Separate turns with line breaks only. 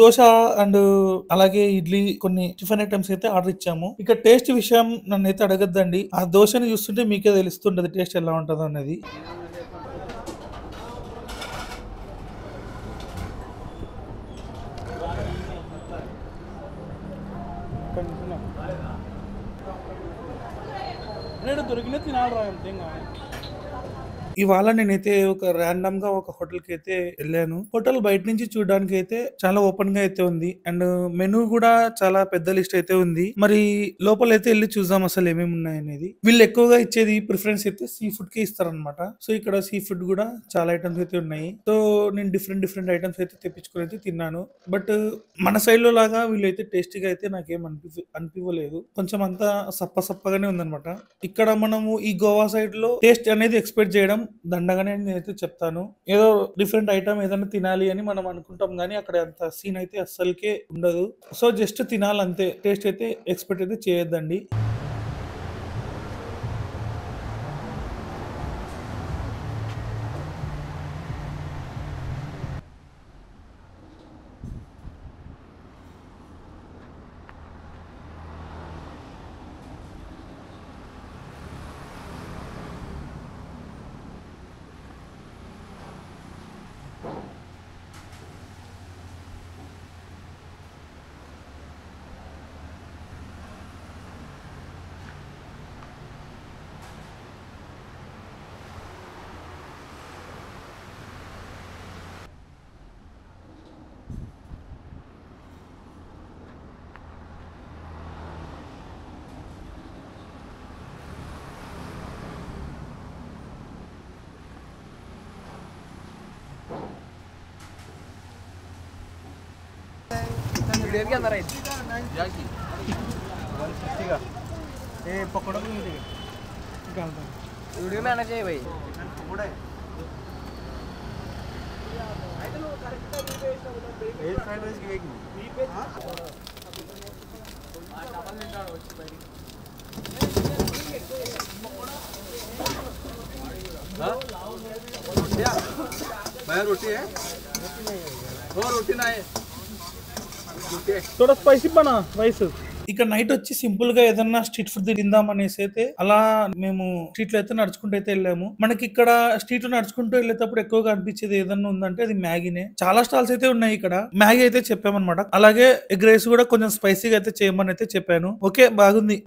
Dosa and అలాగే ఇడ్లీ కొన్ని tiffin items అయితే ఆర్డర్ ఇచ్చాము. ఇక టేస్ట్ విషయం నన్నైతే అడగద్దండి. ఆ దోశని చూస్తుంటే మీకే తెలుస్తుంటది టేస్ట్ ఎలా ఉంటదో అనేది. దొరికిన తినాలి రా అంతే. ఇవాళ నేనైతే ఒక ర్యాండమ్ గా ఒక హోటల్ కి అయితే వెళ్ళాను. హోటల్ బయట నుంచి చూడడానికి అయితే చాలా ఓపెన్ గా అయితే ఉంది. అండ్ మెనూ కూడా చాలా పెద్ద లిస్ట్ అయితే ఉంది. మరి లోపల అయితే వెళ్ళి చూద్దాం అసలు ఏమేమి ఉన్నాయి అనేది. వీళ్ళు ఎక్కువగా ఇచ్చేది ప్రిఫరెన్స్ అయితే సీ ఫుడ్ కి ఇస్తారనమాట. సో ఇక్కడ సీ ఫుడ్ కూడా చాలా ఐటమ్స్ అయితే ఉన్నాయి. సో నేను డిఫరెంట్ ఐటమ్స్ అయితే తెప్పించుకొని అయితే తిన్నాను. బట్ మన సైడ్ లో లాగా వీళ్ళైతే టేస్టీగా అయితే నాకేం అనిపించలేదు. కొంచెం అంతా సప్పగానే ఉందన్నమాట. ఇక్కడ మనము ఈ గోవా సైడ్ లో టేస్ట్ అనేది ఎక్స్పెక్ట్ చేయడం దండగానే అని నేనైతే చెప్తాను. ఏదో డిఫరెంట్ ఐటమ్ ఏదైనా తినాలి అని మనం అనుకుంటాం కానీ అక్కడ అంత సీన్ అయితే అస్సలకే ఉండదు. సో జస్ట్ తినాలంతే, టేస్ట్ అయితే ఎక్స్పెక్ట్ అయితే చేయొద్దండి.
के अंदर है ये पकड़ो वीडियो में आना चाहिए भाई। रोटी है रोटी ना है
थोड़ा स्पाइसी बना రైస్. ఇక నైట్ వచ్చి సింపుల్ గా ఏదన్నా స్ట్రీట్ ఫుడ్ తిందాం అనేసి అయితే అలా మేము స్ట్రీట్ లో అయితే నడుచుకుంటూ అయితే వెళ్ళాము. మనకి ఇక్కడ స్ట్రీట్ లో నడుచుకుంటూ వెళ్ళేటప్పుడు ఎక్కువగా అనిపించేది ఏదన్నా ఉందంటే అది మ్యాగీనే. చాలా స్టాల్స్ అయితే ఉన్నాయి ఇక్కడ. మ్యాగీ అయితే చెప్పామన్నమాట. అలాగే ఎగ్ రైస్ కూడా కొంచెం స్పైసీగా అయితే చేయమని అయితే చెప్పాను. ఓకే బాగుంది.